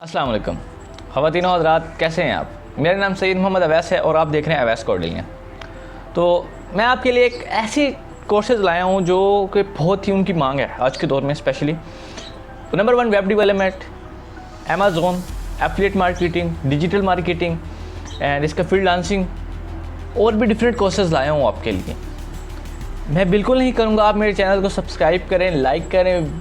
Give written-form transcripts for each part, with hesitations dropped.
अस्सलाम वालेकुम ख़वातीन और हज़रात, कैसे हैं आप। मेरा नाम सईद मोहम्मद अवैस है और आप देख रहे हैं अवैस कोर्डिलियाँ। तो मैं आपके लिए एक ऐसी कोर्सेज़ लाया हूँ जो कि बहुत ही उनकी मांग है आज के दौर में specially. Number 1 web development, Amazon, affiliate marketing, digital marketing and इसका फ्रीलांसिंग और भी डिफरेंट कोर्सेज़ लाया हूँ आपके लिए। मैं बिल्कुल नहीं करूँगा आप मेरे चैनल को सब्सक्राइब करें, लाइक करें,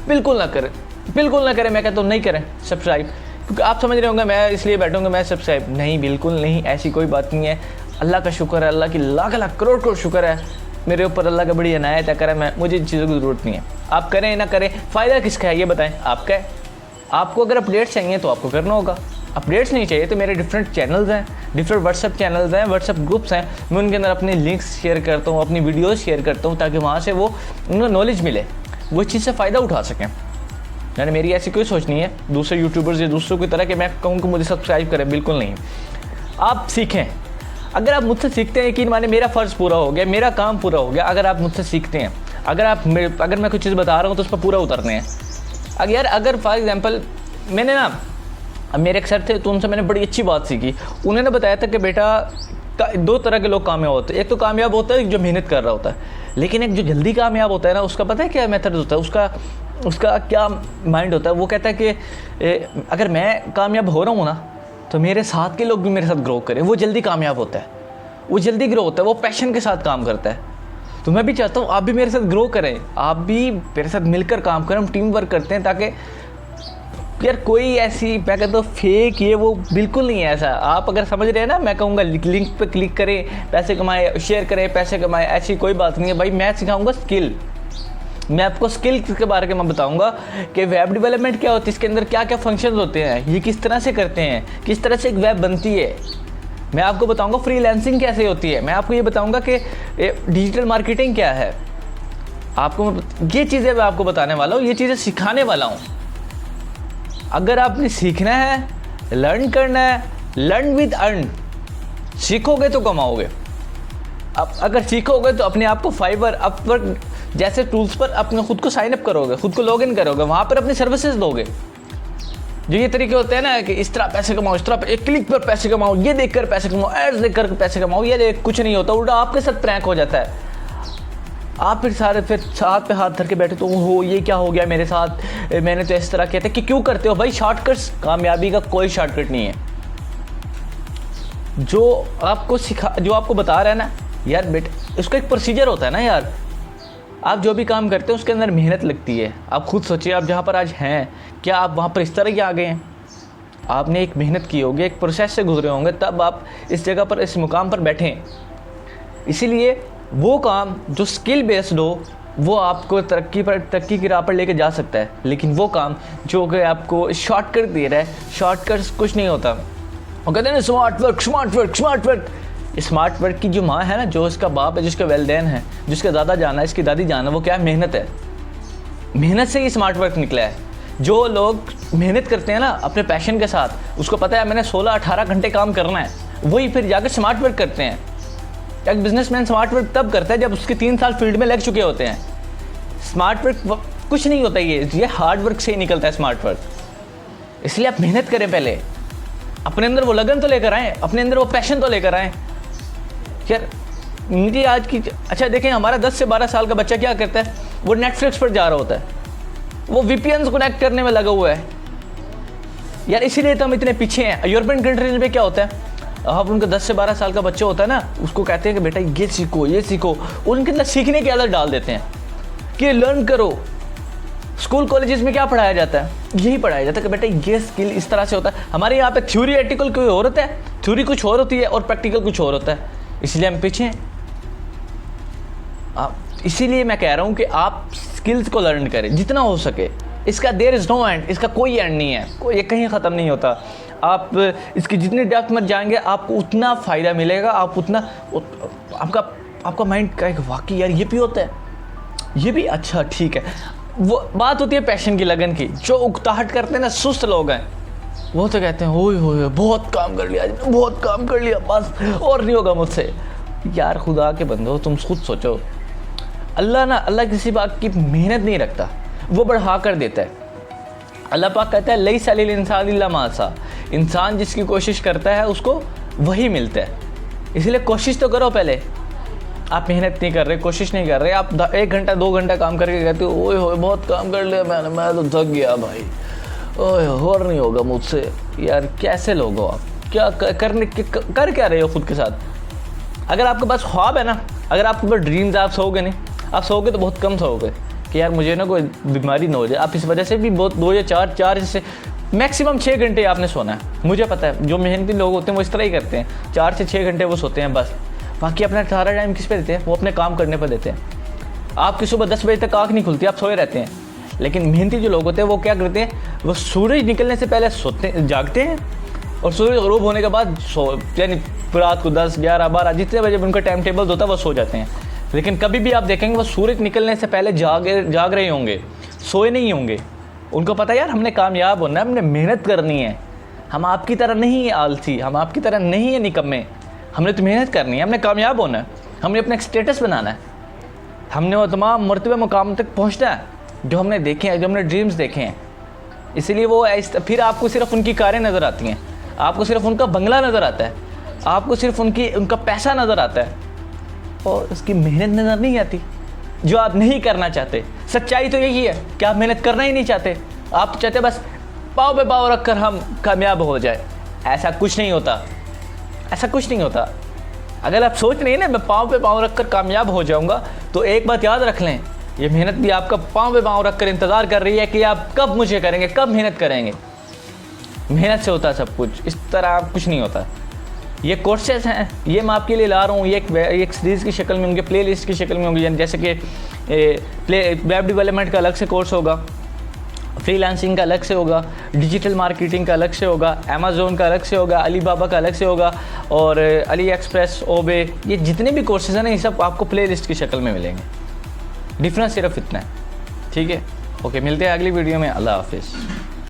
बिल्कुल ना करें, बिल्कुल ना करें। मैं कहता हूँ नहीं करें सब्सक्राइब, क्योंकि आप समझ रहे होंगे मैं इसलिए बैठूँगा मैं सब्सक्राइब नहीं, बिल्कुल नहीं, ऐसी कोई बात नहीं है। अल्लाह का शुक्र है, अल्लाह की लाख लाख करोड़ करोड़ शुक्र है मेरे ऊपर, अल्लाह का बड़ी इनायत है। करें मैं, मुझे इन चीज़ों की ज़रूरत नहीं है। आप करें ना करें, फ़ायदा किसका है ये बताएं, आपका है। आपको अगर अपडेट्स चाहिए तो आपको करना होगा, अपडेट्स नहीं चाहिए तो मेरे डिफरेंट चैनल्स हैं, डिफरेंट व्हाट्सअप चैनल्स हैं, व्हाट्सअप ग्रुप्स हैं, मैं उनके अंदर अपने लिंक्स शेयर करता हूँ, अपनी वीडियोज़ शेयर करता हूँ, ताकि वहाँ से वो उनको नॉलेज मिले, वो इस चीज़ से फ़ायदा उठा सकें। यानी मेरी ऐसी कोई सोच नहीं है दूसरे यूट्यूबर्स या दूसरों की तरह कि मैं कहूँ कि मुझे सब्सक्राइब करें, बिल्कुल नहीं। आप सीखें, अगर आप मुझसे सीखते हैं कि माने मेरा फ़र्ज़ पूरा हो गया, मेरा काम पूरा हो गया। अगर आप मुझसे सीखते हैं, अगर मैं कुछ चीज़ बता रहा हूँ तो उस पर पूरा उतरने हैं। अगर फॉर एग्ज़ाम्पल मैंने ना, अब मेरे एक सर थे तो उनसे मैंने बड़ी अच्छी बात सीखी। उन्होंने बताया था कि बेटा दो तरह के लोग कामयाब होते हैं। एक तो कामयाब होता है जो मेहनत कर रहा होता है, लेकिन एक जो जल्दी कामयाब होता है ना, उसका पता है क्या मेथड होता है, उसका क्या माइंड होता है। वो कहता है कि अगर मैं कामयाब हो रहा हूँ ना तो मेरे साथ के लोग भी मेरे साथ ग्रो करें। वो जल्दी कामयाब होता है, वो जल्दी ग्रो होता है, वो पैशन के साथ काम करता है। तो मैं भी चाहता हूँ आप भी मेरे साथ ग्रो करें, आप भी मेरे साथ मिलकर काम करें, हम टीम वर्क करते हैं, ताकि यार कोई ऐसी मैं कहता हूँ फेक ये वो बिल्कुल नहीं है ऐसा। आप अगर समझ रहे हैं ना, मैं कहूँगा लिंक पे क्लिक करें, पैसे कमाएं, शेयर करें, पैसे कमाएं, ऐसी कोई बात नहीं है भाई। मैं सिखाऊंगा स्किल, मैं आपको स्किल के बारे में बताऊंगा कि वेब डेवलपमेंट क्या होती है, इसके अंदर क्या क्या फंक्शंस होते हैं, ये किस तरह से करते हैं, किस तरह से एक वेब बनती है। मैं आपको बताऊंगा फ्रीलांसिंग कैसे होती है, मैं आपको ये बताऊंगा कि डिजिटल मार्केटिंग क्या है। आपको ये चीज़ें मैं आपको बताने वाला हूँ, ये चीज़ें सिखाने वाला हूँ। अगर आपने सीखना है, लर्न करना है, लर्न विद अर्न, सीखोगे तो कमाओगे। अब अगर सीखोगे तो अपने आप को फाइवर, अपवर्क जैसे टूल्स पर अपने खुद को साइन अप करोगे, खुद को लॉगिन करोगे, वहाँ पर अपनी सर्विसेज दोगे। जो ये तरीके होते हैं ना कि इस तरह पैसे कमाओ, इस तरह एक क्लिक पर पैसे कमाओ, ये देखकर पैसे कमाओ, एड्स देखकर पैसे कमाओ, ये कुछ नहीं होता, उल्टा आपके साथ प्रैंक हो जाता है। आप फिर साथ पे हाथ धर के बैठे तो हो ये क्या हो गया मेरे साथ, मैंने तो इस तरह किया था। कि क्यों करते हो भाई? शॉर्टकट्स, कामयाबी का कोई शॉर्टकट नहीं है। जो आपको बता रहा है ना यार बेटा, उसका एक प्रोसीजर होता है ना यार। आप जो भी काम करते हैं उसके अंदर मेहनत लगती है। आप खुद सोचिए, आप जहाँ पर आज हैं, क्या आप वहाँ पर इस तरह ही आ गए हैं? आपने एक मेहनत की होगी, एक प्रोसेस से गुजरे होंगे, तब आप इस जगह पर, इस मुकाम पर बैठे हैं। इसीलिए वो काम जो स्किल बेस्ड हो वो आपको तरक्की की राह पर लेके जा सकता है, लेकिन वो काम जो कि आपको शॉर्टकट दे रहा है, शॉर्टकट्स कुछ नहीं होता। वो कहते हैं ना smart work, smart work, smart work. Smart work की जो माँ है ना, जो उसका बाप है, जिसका वेलडेन है, जिसका दादा जाना है, इसकी दादी जाना है, वो क्या है? मेहनत है। मेहनत से ही स्मार्ट वर्क निकला है। जो लोग मेहनत करते हैं ना अपने पैशन के साथ, उसको पता है मैंने 16-18 घंटे काम करना है, वही फिर जाकर स्मार्ट वर्क करते हैं। एक बिजनेसमैन स्मार्ट वर्क तब करता है जब उसके 3 साल फील्ड में लग चुके होते हैं। स्मार्ट वर्क कुछ नहीं होता, ये हार्ड वर्क से ही निकलता है स्मार्ट वर्क। इसलिए आप मेहनत करें, पहले अपने अंदर वो लगन तो लेकर आएँ, अपने अंदर वो पैशन तो लेकर आएँ। यार मुझे आज की अच्छा देखें, हमारा 10 से 12 साल का बच्चा क्या करता है? वो नेटफ्लिक्स पर जा रहा होता है, वो वीपीएन कनेक्ट करने में लगा हुआ है यार। इसीलिए तो हम इतने पीछे हैं। यूरोपियन कंट्रीज में क्या होता है, आप उनका 10 से 12 साल का बच्चा होता है ना, उसको कहते हैं कि बेटा ये सीखो, ये सीखो। उनके अंदर सीखने की आदत डाल देते हैं कि लर्न करो। स्कूल कॉलेजेस में क्या पढ़ाया जाता है? यही पढ़ाया जाता है कि बेटा ये स्किल इस तरह से होता है। हमारे यहाँ पे थ्योरी आर्टिकल कोई और होता है, थ्योरी कुछ और होती है और प्रैक्टिकल कुछ और होता है, इसलिए हम पीछे हैं। इसीलिए मैं कह रहा हूँ कि आप स्किल्स को लर्न करें जितना हो सके। इसका देयर इज़ नो एंड, इसका कोई एंड नहीं है, ये कहीं ख़त्म नहीं होता। आप इसकी जितनी डेप्थ में जाएंगे आपको उतना फ़ायदा मिलेगा, आप उतना आपका माइंड कहेगा वाकई यार ये भी होता है, ये भी अच्छा ठीक है। वो बात होती है पैशन की, लगन की। जो उकताहट करते हैं ना, सुस्त लोग हैं, वो तो कहते हैं ओए होए बहुत काम कर लिया, बहुत काम कर लिया, बस और नहीं होगा मुझसे। यार खुदा के बंदो, तुम खुद सोचो, अल्लाह किसी बात की मेहनत नहीं रखता, वो बढ़ा कर देता है। अल्लाह पाक कहता है लई सलिल इंसान इल्ला मासा, इंसान जिसकी कोशिश करता है उसको वही मिलता है। इसलिए कोशिश तो करो पहले। आप मेहनत नहीं कर रहे, कोशिश नहीं कर रहे, आप 1 घंटा 2 घंटा काम करके कहते हो ओए होए बहुत काम कर लिया मैंने, मैं तो थक गया भाई, ओए और नहीं होगा मुझसे। यार कैसे लोग हो आप? क्या कर क्या रहे हो खुद के साथ? अगर आपके पास ख्वाब है ना, अगर आपके पास ड्रीम्स, आप सोओगे नहीं, आप सोओगे तो बहुत कम सोओगे कि यार मुझे ना कोई बीमारी ना हो जाए। आप इस वजह से भी बहुत 2 या 4 से मैक्सिमम 6 घंटे आपने सोना है। मुझे पता है जो मेहनती लोग होते हैं वो इस तरह ही करते हैं, 4 से 6 घंटे वो सोते हैं बस। बाकी अपना सारा टाइम किस पे देते हैं? वो अपने काम करने पर देते हैं। आपकी सुबह 10 बजे तक आँख नहीं खुलती, आप सोए रहते हैं। लेकिन मेहनती जो लोग होते हैं वो क्या करते हैं, वो सूरज निकलने से पहले जागते हैं और सूरज गरूब होने के बाद यानी रात को 10, 11, 12 जितने बजे उनका टाइम टेबल होता है वो सो जाते हैं। लेकिन कभी भी आप देखेंगे वो सूरज निकलने से पहले जाग रहे होंगे, सोए नहीं होंगे। उनको पता है यार हमने कामयाब होना है, हमने मेहनत करनी है, हम आपकी तरह नहीं है आलसी, हम आपकी तरह नहीं है निकम्मे, हमने तो मेहनत करनी है, हमने कामयाब होना है, हमने अपना एक स्टेटस बनाना है, हमने वो तमाम मर्तबे मुकाम तक पहुँचना है जो हमने देखे हैं, जो हमने ड्रीम्स देखे हैं। इसीलिए वो फिर आपको सिर्फ उनकी कारें नज़र आती हैं, आपको सिर्फ उनका बंगला नज़र आता है, आपको सिर्फ उनका पैसा नज़र आता है और उसकी मेहनत नज़र नहीं आती जो आप नहीं करना चाहते। सच्चाई तो यही है कि आप मेहनत करना ही नहीं चाहते, आप चाहते बस पाँव पे पाँव रख कर हम कामयाब हो जाए। ऐसा कुछ नहीं होता, ऐसा कुछ नहीं होता। अगर आप सोच रहे हैं ना मैं पाँव पे पाँव रख कर कामयाब हो जाऊंगा, तो एक बात याद रख लें, ये मेहनत भी आपका पाँव पे पाँव रख कर इंतज़ार कर रही है कि आप कब मुझे करेंगे, कब मेहनत करेंगे। मेहनत से होता है सब कुछ, इस तरह कुछ नहीं होता। ये कोर्सेज हैं, ये मैं आपके लिए ला रहा हूँ, ये एक सीरीज़ की शक्ल में होंगे, प्ले लिस्ट की शक्ल में होंगे। जैसे कि वेब डेवलपमेंट का अलग से कोर्स होगा, फ्रीलांसिंग का अलग से होगा, डिजिटल मार्केटिंग का अलग से होगा, अमेज़ोन का अलग से होगा, अलीबाबा का अलग से होगा और अली एक्सप्रेस, ओबे, ये जितने भी कोर्सेज हैं ना ये सब आपको प्ले लिस्ट की शक्ल में मिलेंगे। डिफरेंस सिर्फ इतना है, ठीक है। ओके, मिलते हैं अगली वीडियो में। अल्लाह हाफिज़।